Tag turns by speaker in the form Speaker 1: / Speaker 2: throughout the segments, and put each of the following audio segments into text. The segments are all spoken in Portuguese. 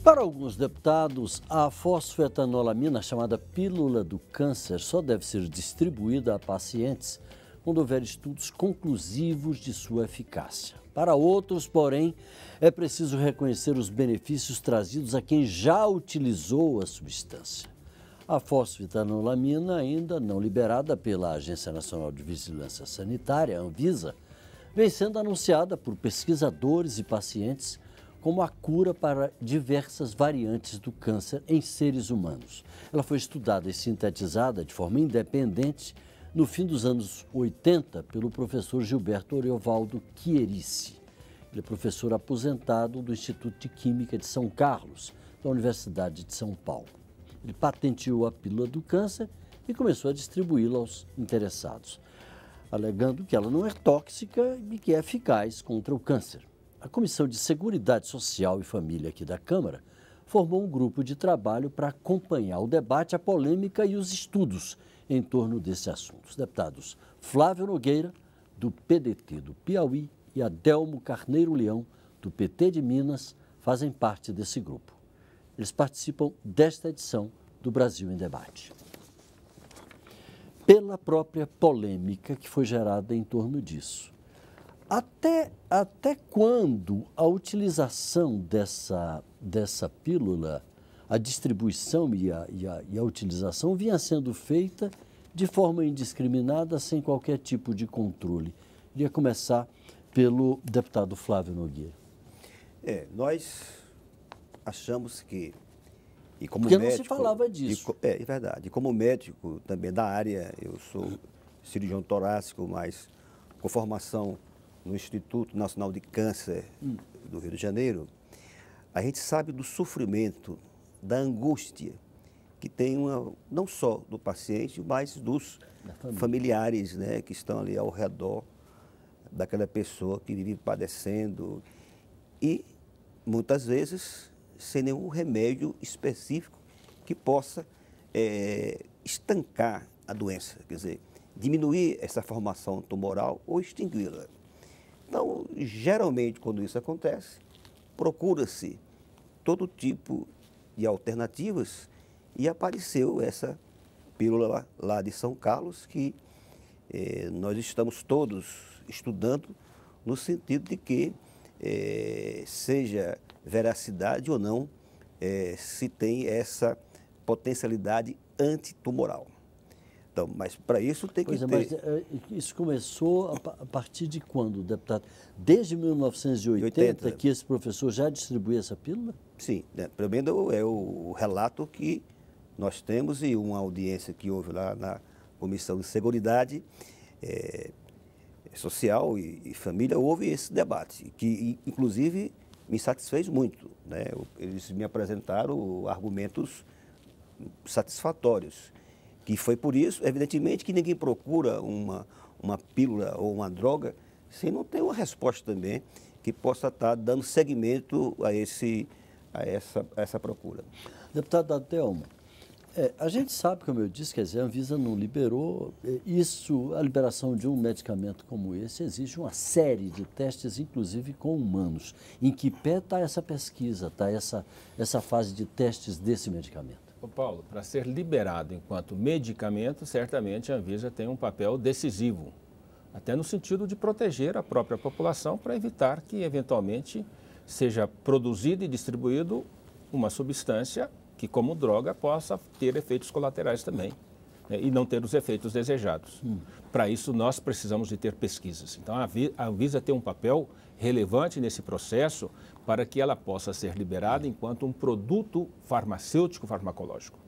Speaker 1: Para alguns deputados, a fosfetanolamina, chamada pílula do câncer, só deve ser distribuída a pacientes quando houver estudos conclusivos de sua eficácia. Para outros, porém, é preciso reconhecer os benefícios trazidos a quem já utilizou a substância. A fosfetanolamina, ainda não liberada pela Agência Nacional de Vigilância Sanitária, Anvisa, vem sendo anunciada por pesquisadores e pacientes como a cura para diversas variantes do câncer em seres humanos. Ela foi estudada e sintetizada de forma independente no fim dos anos 80 pelo professor Gilberto Oriovaldo Chierici. Ele é professor aposentado do Instituto de Química de São Carlos, da Universidade de São Paulo. Ele patenteou a pílula do câncer e começou a distribuí-la aos interessados, alegando que ela não é tóxica e que é eficaz contra o câncer. A Comissão de Seguridade Social e Família aqui da Câmara formou um grupo de trabalho para acompanhar o debate, a polêmica e os estudos em torno desse assunto. Os deputados Flávio Nogueira, do PDT do Piauí, e Adelmo Carneiro Leão, do PT de Minas, fazem parte desse grupo. Eles participam desta edição do Brasil em Debate. Pela própria polêmica que foi gerada em torno disso. Até quando a utilização dessa pílula, a distribuição e a utilização vinha sendo feita de forma indiscriminada, sem qualquer tipo de controle? Queria começar pelo deputado Flávio Nogueira.
Speaker 2: Nós achamos que, e como
Speaker 1: porque
Speaker 2: médico...
Speaker 1: não se falava disso.
Speaker 2: É verdade. E como médico também da área, eu sou cirurgião torácico, mas com formação no Instituto Nacional de Câncer do Rio de Janeiro, a gente sabe do sofrimento, da angústia que tem não só do paciente, mas dos familiares, né, que estão ali ao redor daquela pessoa que vive padecendo e, muitas vezes, sem nenhum remédio específico que possa estancar a doença, quer dizer, diminuir essa formação tumoral ou extingui-la. Então, geralmente, quando isso acontece, procura-se todo tipo de alternativas e apareceu essa pílula lá de São Carlos que nós estamos todos estudando no sentido de que seja veracidade ou não, se tem essa potencialidade antitumoral. Então, mas para isso tem que ter...
Speaker 1: Mas isso começou a partir de quando, deputado? Desde 1980 que esse professor já distribuía essa pílula?
Speaker 2: Sim, pelo menos é o relato que nós temos e uma audiência que houve lá na Comissão de Seguridade Social e Família, houve esse debate, que inclusive me satisfez muito, né? Eles me apresentaram argumentos satisfatórios. E foi por isso, evidentemente, que ninguém procura uma pílula ou uma droga se não tem uma resposta também que possa estar dando seguimento a essa procura.
Speaker 1: Deputado Adelmo, a gente sabe, como eu disse, quer dizer, a Anvisa não liberou isso, a liberação de um medicamento como esse exige uma série de testes, inclusive com humanos. Em que pé está essa pesquisa, está essa fase de testes desse medicamento?
Speaker 3: Ô Paulo, para ser liberado enquanto medicamento, certamente a Anvisa tem um papel decisivo, até no sentido de proteger a própria população para evitar que, eventualmente, seja produzido e distribuído uma substância que, como droga, possa ter efeitos colaterais também, né, e não ter os efeitos desejados. Para isso, nós precisamos de ter pesquisas. Então, a Anvisa tem um papel relevante nesse processo para que ela possa ser liberada enquanto um produto farmacêutico farmacológico.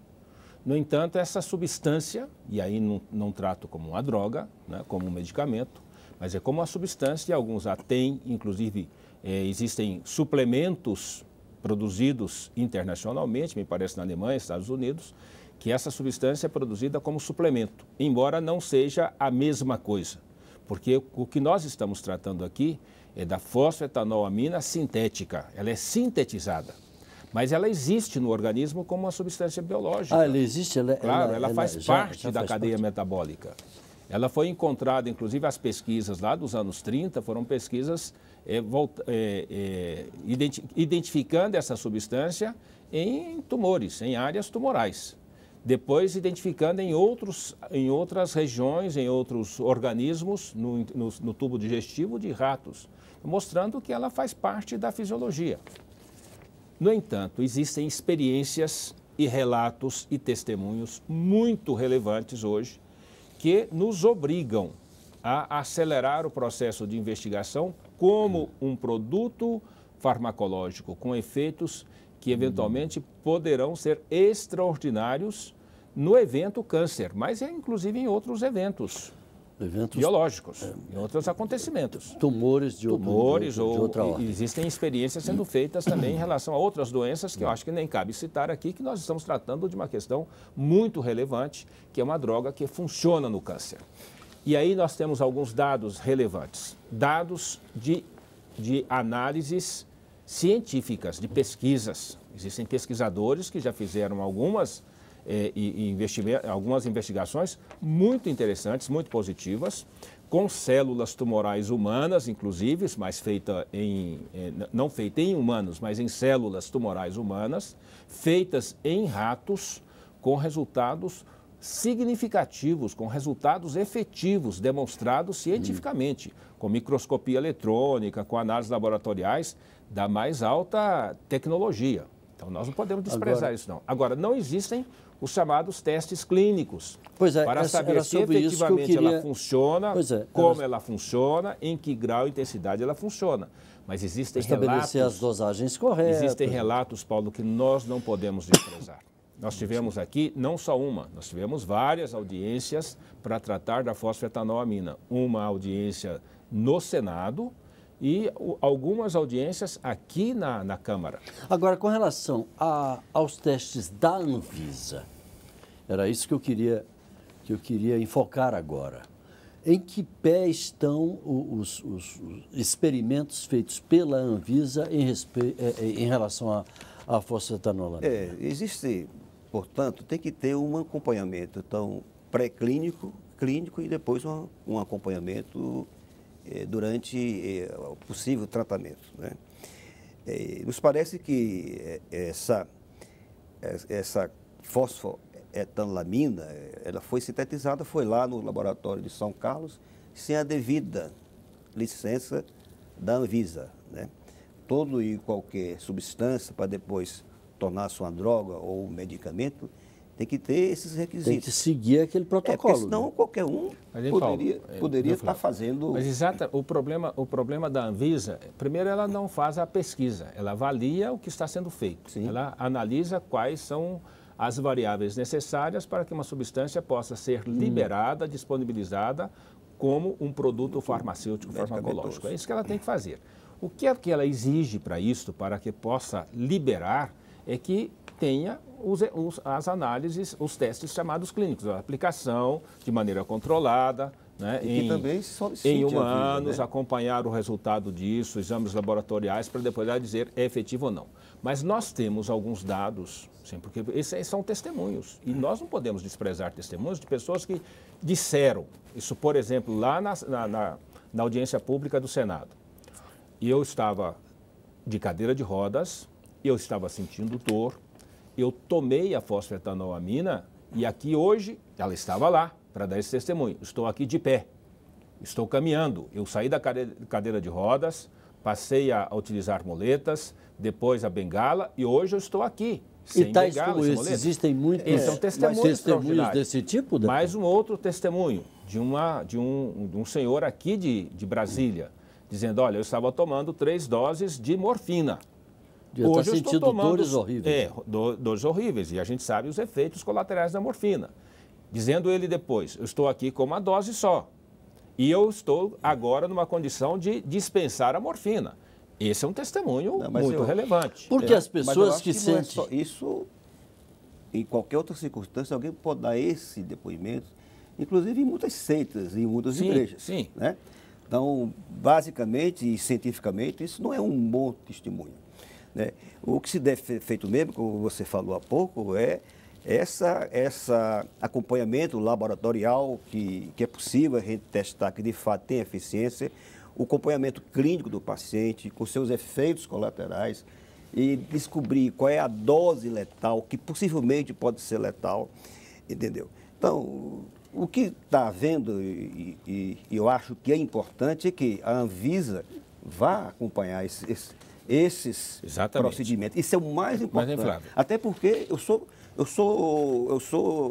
Speaker 3: No entanto, essa substância, e aí não trato como uma droga, né, como um medicamento, mas é como uma substância e alguns a têm, inclusive existem suplementos produzidos internacionalmente, me parece na Alemanha, Estados Unidos, que essa substância é produzida como suplemento, embora não seja a mesma coisa, porque o que nós estamos tratando aqui é da fosfetanolamina sintética, ela é sintetizada. Mas ela existe no organismo como uma substância biológica.
Speaker 1: Ah, ela existe?
Speaker 3: Claro, ela faz parte da cadeia
Speaker 1: parte.
Speaker 3: metabólica. Ela foi encontrada, inclusive as pesquisas lá dos anos 30, foram pesquisas identificando essa substância em tumores, em áreas tumorais. Depois identificando em outras regiões, em outros organismos, no tubo digestivo de ratos, mostrando que ela faz parte da fisiologia. No entanto, existem experiências e relatos e testemunhos muito relevantes hoje que nos obrigam a acelerar o processo de investigação como um produto farmacológico com efeitos que eventualmente poderão ser extraordinários no evento câncer, mas inclusive em outros eventos biológicos, em outros acontecimentos.
Speaker 1: Tumores de outra ordem.
Speaker 3: Existem experiências sendo feitas também em relação a outras doenças que eu acho que nem cabe citar aqui, que nós estamos tratando de uma questão muito relevante, que é uma droga que funciona no câncer. E aí nós temos alguns dados relevantes, dados de análises científicas, de pesquisas. Existem pesquisadores que já fizeram algumas investigações muito interessantes, muito positivas, com células tumorais humanas, inclusive, mas não feita em humanos, mas em células tumorais humanas, feitas em ratos, com resultados significativos, com resultados efetivos, demonstrados cientificamente, com microscopia eletrônica, com análises laboratoriais da mais alta tecnologia. Então, nós não podemos desprezar isso, não. Agora, não existem os chamados testes clínicos para saber se efetivamente ela funciona, como ela funciona, em que grau e intensidade ela funciona. Mas existem
Speaker 1: estabelecer as dosagens corretas.
Speaker 3: Existem relatos, Paulo, que nós não podemos desprezar. Nós tivemos aqui, não só uma, nós tivemos várias audiências para tratar da fosfetanolamina. Uma audiência no Senado e algumas audiências aqui na Câmara.
Speaker 1: Agora, com relação aos testes da Anvisa, era isso que eu queria enfocar agora. Em que pé estão os experimentos feitos pela Anvisa em relação à fosfetanolamina?
Speaker 2: Existe, portanto, tem que ter um acompanhamento então, pré-clínico, clínico e depois um acompanhamento durante o possível tratamento, né? Nos parece que essa fosfetanolamina, ela foi sintetizada, foi lá no laboratório de São Carlos, sem a devida licença da Anvisa, né? Todo e qualquer substância para depois tornar-se uma droga ou um medicamento, tem que ter esses requisitos. Tem que
Speaker 1: seguir aquele protocolo.
Speaker 2: Porque senão qualquer um poderia estar fazendo...
Speaker 3: Mas o problema da Anvisa, primeiro ela não faz a pesquisa, ela avalia o que está sendo feito. Sim. Ela analisa quais são as variáveis necessárias para que uma substância possa ser liberada, disponibilizada como um produto farmacêutico, farmacológico. É isso que ela tem que fazer. O que é que ela exige para isso, para que possa liberar, é que tenha as análises, os testes chamados clínicos, a aplicação de maneira controlada, né, em humanos, né? Acompanhar o resultado disso, exames laboratoriais, para depois ela dizer é efetivo ou não. Mas nós temos alguns dados, sim, porque esses são testemunhos, e nós não podemos desprezar testemunhos de pessoas que disseram, isso, por exemplo, lá na audiência pública do Senado, e eu estava de cadeira de rodas, eu estava sentindo dor, eu tomei a fosfetanolamina e aqui hoje, ela estava lá para dar esse testemunho. Estou aqui de pé, estou caminhando. Eu saí da cadeira de rodas, passei a utilizar muletas, depois a bengala e hoje eu estou aqui. Sem bengala, sem muleta.
Speaker 1: Existem muitos
Speaker 3: são testemunhos
Speaker 1: desse tipo?
Speaker 3: Mais um outro testemunho de um senhor aqui de Brasília, dizendo, olha, eu estava tomando 3 doses de morfina.
Speaker 1: Hoje eu estou tomando dores horríveis.
Speaker 3: Dores horríveis. E a gente sabe os efeitos colaterais da morfina. Dizendo ele depois, eu estou aqui com uma dose só. E eu estou agora numa condição de dispensar a morfina. Esse é um testemunho muito relevante.
Speaker 1: Porque as pessoas que sentem...
Speaker 2: Isso, em qualquer outra circunstância, alguém pode dar esse depoimento, inclusive em muitas seitas, em muitas igrejas.
Speaker 3: Sim.
Speaker 2: Né? Então, basicamente e cientificamente, isso não é um bom testemunho. né? O que se deve ser feito mesmo, como você falou há pouco, é essa acompanhamento laboratorial que é possível a gente testar que de fato tem eficiência, o acompanhamento clínico do paciente com seus efeitos colaterais e descobrir qual é a dose letal, que possivelmente pode ser letal, entendeu? Então, o que está havendo, e eu acho que é importante, é que a Anvisa vá acompanhar esses procedimentos. Isso é o mais importante. Até porque eu sou,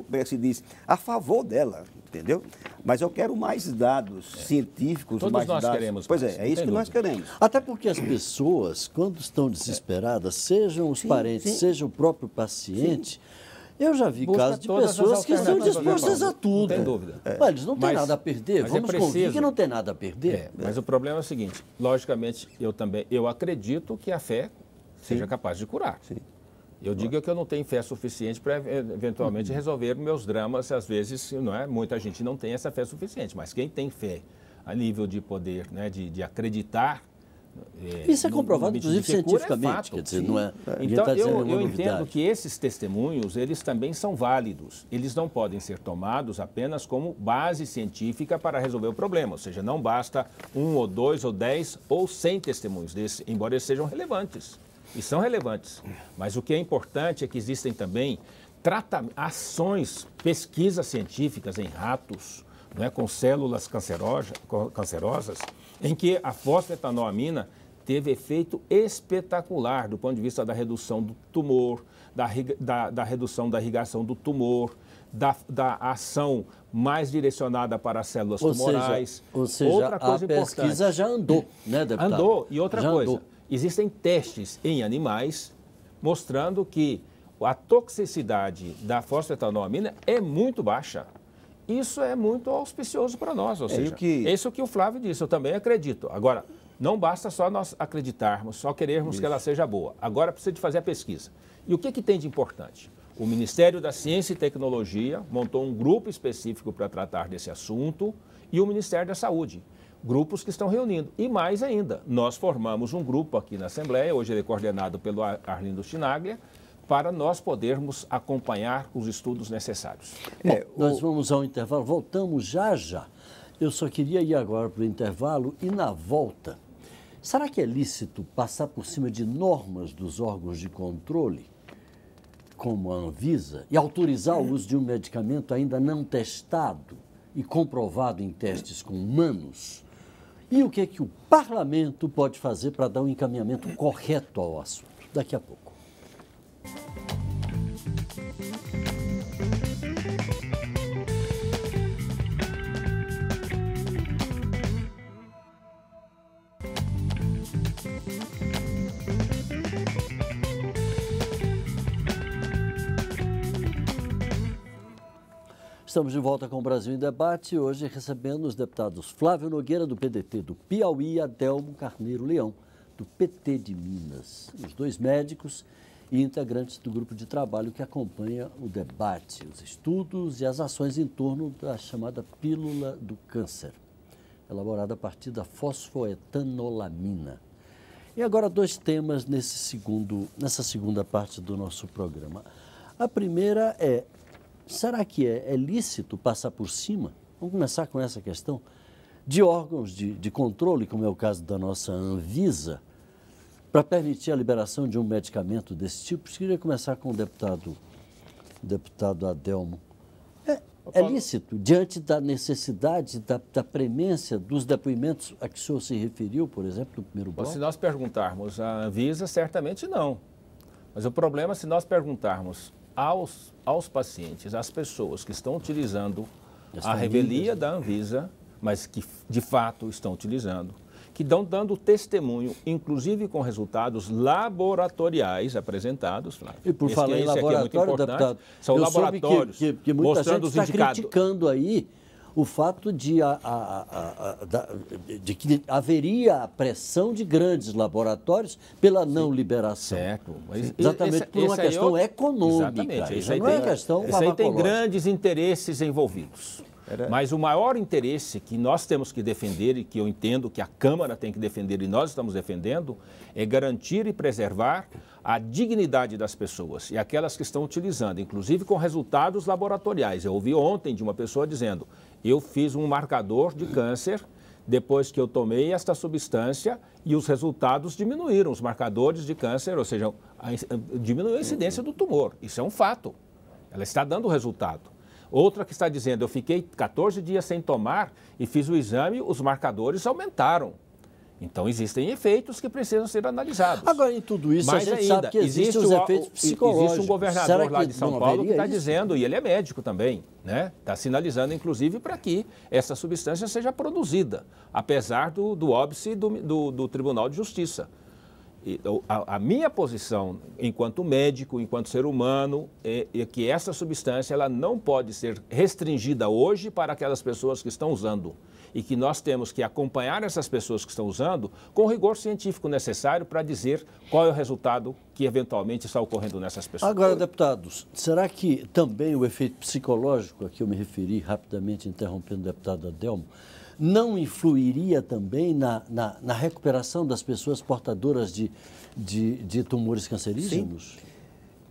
Speaker 2: como é que se diz, a favor dela, entendeu? Mas eu quero mais dados científicos,
Speaker 3: Todos
Speaker 2: mais
Speaker 3: nós
Speaker 2: dados.
Speaker 3: queremos.
Speaker 2: Pois é isso que nós queremos.
Speaker 1: Até porque as pessoas, quando estão desesperadas, sejam os parentes, seja o próprio paciente, eu já vi casos de pessoas que estão dispostas a tudo.
Speaker 3: Não tem dúvida.
Speaker 1: Mas eles não têm nada a perder. Vamos convir que não tem nada a perder.
Speaker 3: Mas o problema é o seguinte, logicamente, eu acredito que a fé seja capaz de curar.
Speaker 2: Sim.
Speaker 3: Eu digo que eu não tenho fé suficiente para eventualmente resolver meus dramas, às vezes, não é? Muita gente não tem essa fé suficiente, mas quem tem fé a nível de poder, né, de acreditar...
Speaker 1: Isso é comprovado, inclusive, cientificamente, quer dizer, não é...
Speaker 3: Então, eu entendo que esses testemunhos, eles também são válidos. Eles não podem ser tomados apenas como base científica para resolver o problema. Ou seja, não basta 1 ou 2 ou 10 ou 100 testemunhos desses, embora eles sejam relevantes. E são relevantes. Mas o que é importante é que existem também ações, pesquisas científicas em ratos, né, com células cancerosas, em que a fosfetanolamina teve efeito espetacular do ponto de vista da redução do tumor, da redução da irrigação do tumor, da ação mais direcionada para as células tumorais.
Speaker 1: Ou seja, outra coisa a pesquisa já andou, né, deputado?
Speaker 3: Andou. E outra coisa, existem testes em animais mostrando que a toxicidade da fosfetanolamina é muito baixa. Isso é muito auspicioso para nós, ou seja, isso que o Flávio disse, eu também acredito. Agora, não basta só nós acreditarmos, só querermos que ela seja boa. Agora precisa de fazer a pesquisa. E o que tem de importante? O Ministério da Ciência e Tecnologia montou um grupo específico para tratar desse assunto e o Ministério da Saúde. Grupos que estão reunindo. E mais ainda, nós formamos um grupo aqui na Assembleia, hoje ele é coordenado pelo Arlindo Chinaglia, para nós podermos acompanhar os estudos necessários.
Speaker 1: Bom, nós vamos ao intervalo, voltamos já já. Eu só queria ir agora para o intervalo e na volta, será que é lícito passar por cima de normas dos órgãos de controle, como a Anvisa, e autorizar o uso de um medicamento ainda não testado e comprovado em testes com humanos? E o que o parlamento pode fazer para dar um encaminhamento correto ao assunto? Daqui a pouco. Estamos de volta com o Brasil em Debate, hoje recebendo os deputados Flávio Nogueira, do PDT do Piauí, e Adelmo Carneiro Leão, do PT de Minas. Os dois médicos e integrantes do grupo de trabalho que acompanha o debate, os estudos e as ações em torno da chamada pílula do câncer, elaborada a partir da fosfoetanolamina. E agora dois temas nessa segunda parte do nosso programa. A primeira é, será que é lícito passar por cima? Vamos começar com essa questão de órgãos de controle, como é o caso da nossa Anvisa, para permitir a liberação de um medicamento desse tipo. Eu queria começar com o deputado Adelmo. É lícito, diante da necessidade, da premência dos depoimentos a que o senhor se referiu, por exemplo, no primeiro bloco?
Speaker 3: Se nós perguntarmos à Anvisa, certamente não. Mas o problema é se nós perguntarmos aos pacientes, às pessoas que estão utilizando a revelia da Anvisa, mas que de fato estão utilizando, que estão dando testemunho, inclusive com resultados laboratoriais apresentados, Flávio.
Speaker 1: E por falar em laboratório, deputado,
Speaker 3: são laboratórios
Speaker 1: que muita gente está criticando aí o fato de que haveria a pressão de grandes laboratórios pela não liberação.
Speaker 3: Certo. Mas
Speaker 1: exatamente por uma questão econômica.
Speaker 3: Exatamente.
Speaker 1: Isso não é questão
Speaker 3: farmacológica. Isso aí tem grandes interesses envolvidos. Mas o maior interesse que nós temos que defender e que eu entendo que a Câmara tem que defender e nós estamos defendendo é garantir e preservar a dignidade das pessoas e aquelas que estão utilizando, inclusive com resultados laboratoriais. Eu ouvi ontem de uma pessoa dizendo, eu fiz um marcador de câncer depois que eu tomei esta substância e os resultados diminuíram, os marcadores de câncer, ou seja, diminuiu a incidência do tumor. Isso é um fato. Ela está dando resultado. Outra que está dizendo, eu fiquei 14 dias sem tomar e fiz o exame, os marcadores aumentaram. Então, existem efeitos que precisam ser analizados.
Speaker 1: Agora, em tudo isso,
Speaker 3: mas
Speaker 1: a gente
Speaker 3: ainda,
Speaker 1: sabe que existem os efeitos psicológicos.
Speaker 3: Existe um governador lá de São Paulo que está dizendo, e ele é médico também, né? Está sinalizando, inclusive, para que essa substância seja produzida, apesar do óbice do Tribunal de Justiça. A minha posição, enquanto médico, enquanto ser humano, é que essa substância ela não pode ser restringida hoje para aquelas pessoas que estão usando. E que nós temos que acompanhar essas pessoas que estão usando com o rigor científico necessário para dizer qual é o resultado que eventualmente está ocorrendo nessas pessoas.
Speaker 1: Agora, deputados, será que também o efeito psicológico a que eu me referi, rapidamente interrompendo o deputado Adelmo, não influiria também na recuperação das pessoas portadoras de tumores cancerígenos?
Speaker 2: Sim.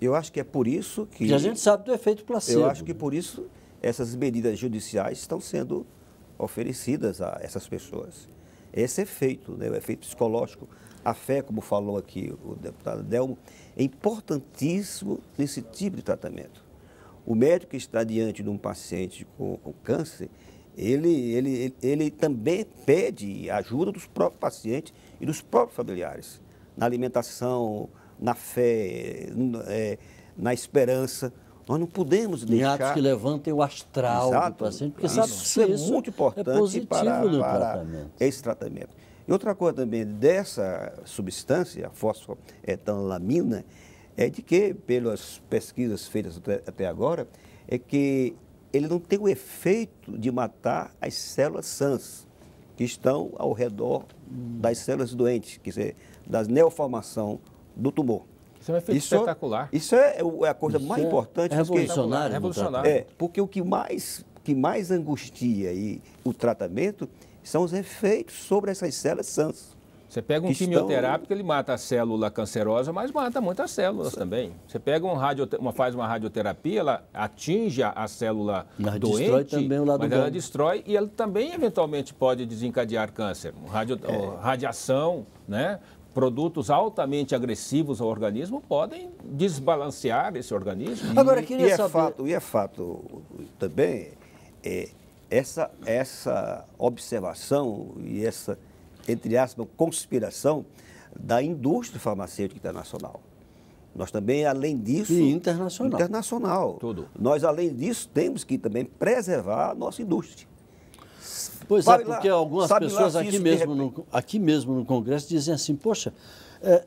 Speaker 2: Eu acho que é por isso que...
Speaker 1: Porque a gente sabe do efeito placebo.
Speaker 2: Eu acho que por isso essas medidas judiciais estão sendo oferecidas a essas pessoas. Esse efeito, né, o efeito psicológico, a fé, como falou aqui o deputado Adelmo, é importantíssimo nesse tipo de tratamento. O médico que está diante de um paciente com câncer, ele também pede ajuda dos próprios pacientes e dos próprios familiares, na alimentação, na fé, na esperança. Nós não podemos deixar...
Speaker 1: Em atos que levantem o astral do paciente, porque sabe
Speaker 2: isso é muito importante para esse tratamento. E outra coisa também dessa substância, a fosfoetanolamina, é de que, pelas pesquisas feitas até agora, é que ele não tem o efeito de matar as células sãs, que estão ao redor das células doentes, quer dizer, da neoformação do tumor.
Speaker 3: Isso é um efeito espetacular.
Speaker 2: Isso é a coisa mais importante.
Speaker 1: Revolucionário.
Speaker 3: Revolucionário.
Speaker 2: Porque o que mais angustia o tratamento são os efeitos sobre essas células sãs.
Speaker 3: Você pega um quimioterápico, ele mata a célula cancerosa, mas mata muitas células também. Você pega faz uma radioterapia, ela atinge a célula doente,
Speaker 1: também o lado
Speaker 3: mas ela destrói e ela também eventualmente pode desencadear câncer. Radiação, né? Produtos altamente agressivos ao organismo podem desbalancear esse organismo.
Speaker 1: Agora, queria saber...
Speaker 2: É fato também, essa observação e essa, entre aspas, conspiração da indústria farmacêutica internacional. Nós também, além disso...
Speaker 1: E internacional.
Speaker 2: Internacional.
Speaker 3: Tudo.
Speaker 2: Nós, além disso, temos que também preservar a nossa indústria.
Speaker 1: Pois é, porque algumas pessoas aqui mesmo no Congresso dizem assim, poxa,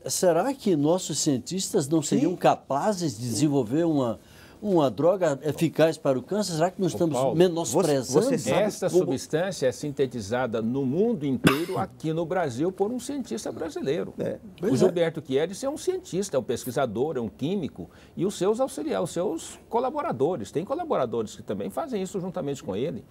Speaker 1: será que nossos cientistas não seriam capazes de desenvolver uma droga eficaz para o câncer? Será que nós estamos menosprezando?
Speaker 3: Esta substância é sintetizada no mundo inteiro, aqui no Brasil, por um cientista brasileiro. O Gilberto Chierici é um cientista, é um pesquisador, é um químico, e os seus auxiliares, os seus colaboradores. Tem colaboradores que também fazem isso juntamente com ele.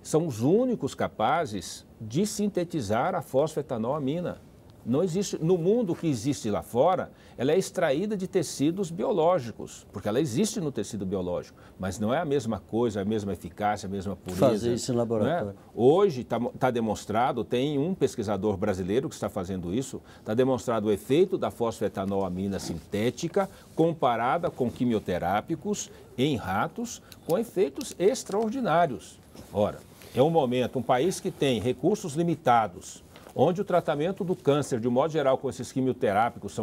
Speaker 3: São os únicos capazes de sintetizar a fosfetanolamina. Não existe, no mundo que existe lá fora, ela é extraída de tecidos biológicos, porque ela existe no tecido biológico, mas não é a mesma coisa, a mesma eficácia, a mesma pureza.
Speaker 1: Fazer isso em laboratório.
Speaker 3: Hoje está demonstrado, tem um pesquisador brasileiro que está fazendo isso, está demonstrado o efeito da fosfetanolamina sintética comparada com quimioterápicos em ratos, com efeitos extraordinários. Ora, é um momento, um país que tem recursos limitados, onde o tratamento do câncer, de um modo geral, com esses quimioterápicos,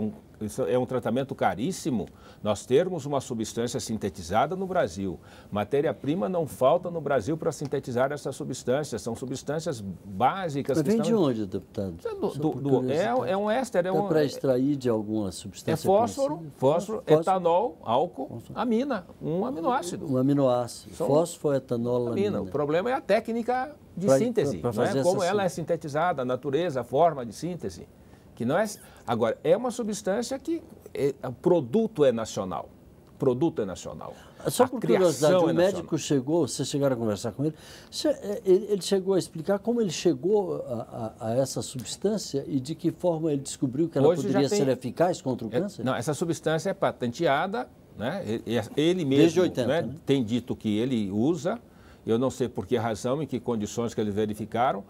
Speaker 3: é um tratamento caríssimo, nós termos uma substância sintetizada no Brasil. Matéria-prima não falta no Brasil para sintetizar essas substâncias, são substâncias básicas.
Speaker 1: Mas vem de onde, deputado?
Speaker 3: É um éster. É
Speaker 1: para extrair de alguma substância?
Speaker 3: É fósforo, etanol, álcool, amina, um aminoácido.
Speaker 1: Um aminoácido, fosfoetanolamina.
Speaker 3: O problema é a técnica de síntese, não é? Como ela é sintetizada, a natureza, a forma de síntese. Que não é... Agora, é uma substância que o produto é nacional.
Speaker 1: Só por curiosidade,
Speaker 3: criação
Speaker 1: o
Speaker 3: é
Speaker 1: médico
Speaker 3: nacional.
Speaker 1: chegou, vocês chegaram a conversar com ele, ele chegou a explicar como ele chegou a essa substância e de que forma ele descobriu que ela
Speaker 3: Hoje já
Speaker 1: poderia
Speaker 3: tem-
Speaker 1: ser eficaz contra o câncer?
Speaker 3: Não, essa substância é patenteada, né? Ele mesmo,
Speaker 1: Desde 80, né?
Speaker 3: tem dito que ele usa. Eu não sei por que razão, em que condições que eles verificaram.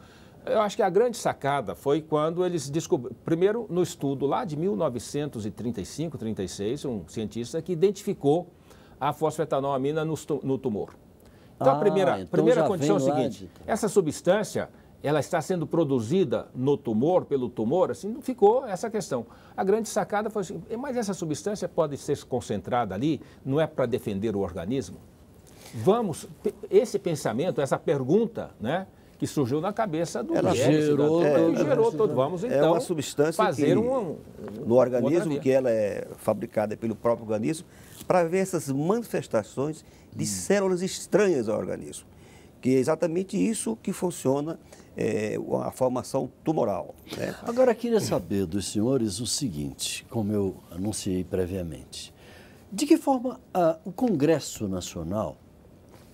Speaker 3: Eu acho que a grande sacada foi quando eles descobriram, primeiro no estudo lá de 1935, 36, um cientista que identificou a fosfetanolamina no tumor. Então, a primeira
Speaker 1: já
Speaker 3: condição é o
Speaker 1: vem lá
Speaker 3: seguinte, essa substância, ela está sendo produzida no tumor, pelo tumor, assim, não ficou essa questão. A grande sacada foi assim, mas essa substância pode ser concentrada ali, não é para defender o organismo? Esse pensamento, essa pergunta, né, que surgiu na cabeça do
Speaker 2: Ela
Speaker 3: médico,
Speaker 2: gerou
Speaker 3: todo. Vamos
Speaker 2: É
Speaker 3: então
Speaker 2: uma substância
Speaker 3: fazer
Speaker 2: que, no organismo, que ela é fabricada pelo próprio organismo, para ver essas manifestações de células estranhas ao organismo. Que é exatamente isso que funciona a formação tumoral. Né?
Speaker 1: Agora, queria saber dos senhores o seguinte, como eu anunciei previamente. De que forma o Congresso Nacional,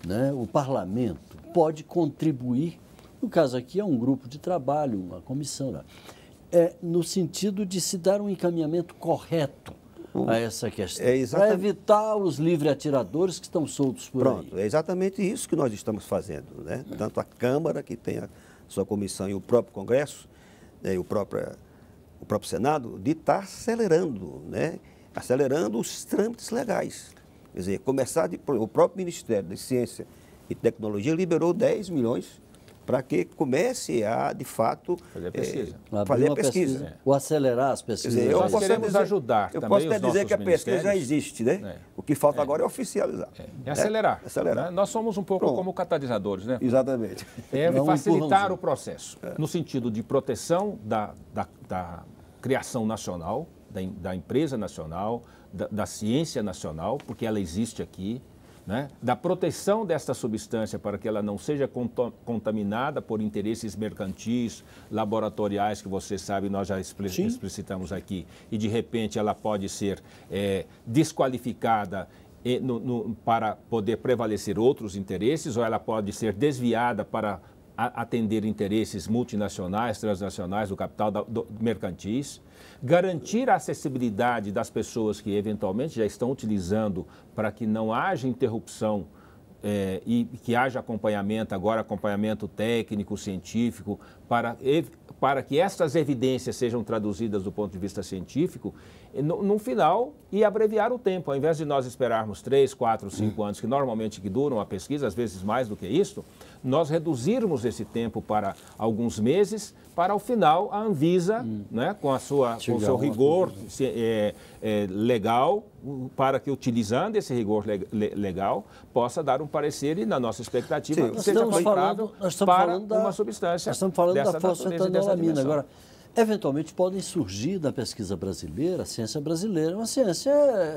Speaker 1: né, o Parlamento, pode contribuir, no caso aqui é um grupo de trabalho, uma comissão, né, no sentido de se dar um encaminhamento correto a essa questão, para evitar os livres atiradores que estão soltos por aí.
Speaker 2: Pronto, é exatamente isso que nós estamos fazendo. Né? Tanto a Câmara, que tem a sua comissão, e o próprio Congresso, né, e o próprio Senado, de estar acelerando, né? Acelerando os trâmites legais. Quer dizer, o próprio Ministério da Ciência e Tecnologia liberou 10 milhões para que comece a, de fato,
Speaker 3: fazer pesquisa.
Speaker 1: Fazer pesquisa. Ou acelerar as pesquisas.
Speaker 2: Quer dizer,
Speaker 3: Nós queremos ajudar
Speaker 2: eu
Speaker 3: também
Speaker 2: posso até
Speaker 3: os
Speaker 2: dizer
Speaker 3: nossos
Speaker 2: que a pesquisa já
Speaker 3: ministérios.
Speaker 2: existe, né? O que falta agora é oficializar.
Speaker 3: É acelerar.
Speaker 2: Acelerar.
Speaker 3: Né? Nós somos um pouco como catalisadores, né?
Speaker 2: Exatamente.
Speaker 3: Facilitar o processo, no sentido de proteção da criação nacional, da empresa nacional, da ciência nacional, porque ela existe aqui, né? Da proteção desta substância para que ela não seja contaminada por interesses mercantis, laboratoriais, que você sabe, nós já explicitamos aqui, e de repente ela pode ser desqualificada para poder prevalecer outros interesses, ou ela pode ser desviada para atender interesses multinacionais, transnacionais, do capital mercantis, garantir a acessibilidade das pessoas que eventualmente já estão utilizando para que não haja interrupção e que haja acompanhamento, agora acompanhamento técnico, científico, para que estas evidências sejam traduzidas do ponto de vista científico, no final, e abreviar o tempo. Ao invés de nós esperarmos 3, 4, 5 anos, que normalmente duram a pesquisa, às vezes mais do que isso, nós reduzirmos esse tempo para alguns meses, para ao final a Anvisa, né, com o seu rigor legal, para que utilizando esse rigor legal, possa dar um parecer e, na nossa expectativa, seja aplicável para uma substância.
Speaker 1: Nós estamos falando da fosfetanolamina.
Speaker 3: dimensão.
Speaker 1: Agora, eventualmente podem surgir da pesquisa brasileira, a ciência brasileira, uma ciência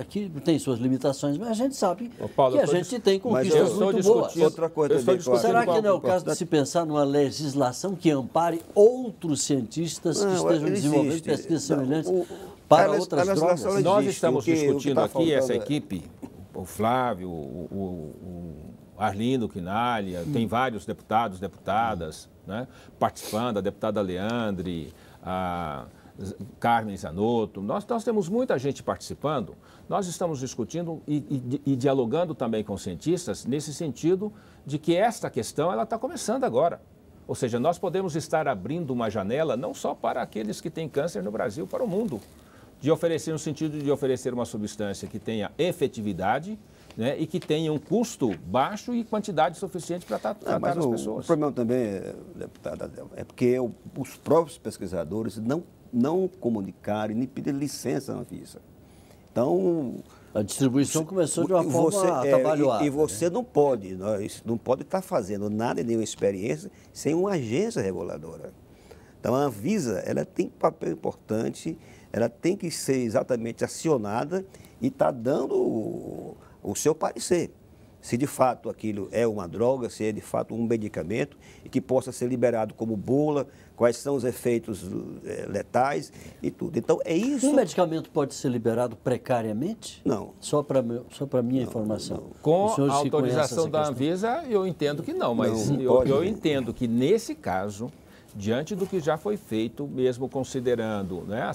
Speaker 1: que tem suas limitações, mas a gente sabe que a gente tem conquistas muito boas.
Speaker 2: Outra coisa também,
Speaker 1: Será que não é o caso de se pensar numa legislação que ampare outros cientistas que estejam desenvolvendo pesquisas semelhantes para outras drogas?
Speaker 3: Nós estamos discutindo aqui, essa equipe, o Flávio, o Arlindo Quinalha, tem vários deputados, deputadas, né, participando, a deputada Leandre, a Carmen Zanotto, nós temos muita gente participando, nós estamos discutindo e dialogando também com cientistas nesse sentido de que esta questão ela está começando agora. Ou seja, nós podemos estar abrindo uma janela não só para aqueles que têm câncer no Brasil, para o mundo, de oferecer no sentido de oferecer uma substância que tenha efetividade, né, e que tenha um custo baixo e quantidade suficiente para tratar as pessoas.
Speaker 2: O problema também, deputada, é porque os próprios pesquisadores não comunicaram e nem pediram licença na Anvisa. Então,
Speaker 1: a distribuição começou de uma forma atabalhoada.
Speaker 2: E você não pode estar fazendo nada, nenhuma experiência, sem uma agência reguladora. Então, a Anvisa, ela tem um papel importante, ela tem que ser exatamente acionada e está dando o seu parecer. se de fato aquilo é uma droga, se é de fato um medicamento e que possa ser liberado como bula, quais são os efeitos letais e tudo. Então, é isso...
Speaker 1: Um medicamento pode ser liberado precariamente?
Speaker 2: Não.
Speaker 1: Só para minha informação.
Speaker 2: Não.
Speaker 3: Com a autorização da Anvisa, eu entendo que não, mas eu entendo que nesse caso, diante do que já foi feito, mesmo considerando, né,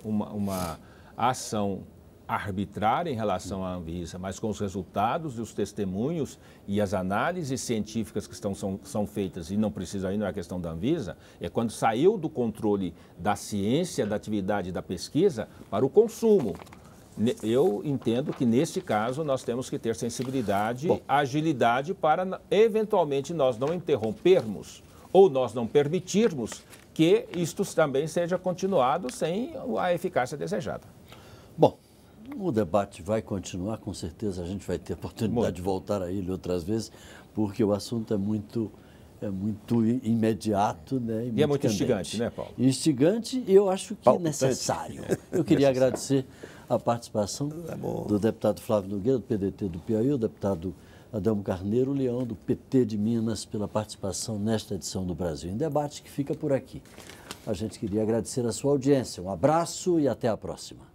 Speaker 3: uma ação arbitrária em relação à Anvisa, mas com os resultados e os testemunhos e as análises científicas que são feitas, e não precisa ainda a questão da Anvisa, é quando saiu do controle da ciência, da atividade da pesquisa para o consumo. Eu entendo que, neste caso, nós temos que ter sensibilidade, agilidade para, eventualmente, nós não interrompermos ou nós não permitirmos que isto também seja continuado sem a eficácia desejada.
Speaker 1: Bom, o debate vai continuar, com certeza a gente vai ter a oportunidade de voltar a ele outras vezes, porque o assunto é muito imediato, né?
Speaker 3: E é muito instigante, né, Paulo?
Speaker 1: Instigante e eu acho que necessário. Eu queria agradecer a participação do deputado Flávio Nogueira, do PDT do Piauí, o deputado Adamo Carneiro Leão, do PT de Minas, pela participação nesta edição do Brasil em Debate, que fica por aqui. A gente queria agradecer a sua audiência. Um abraço e até a próxima.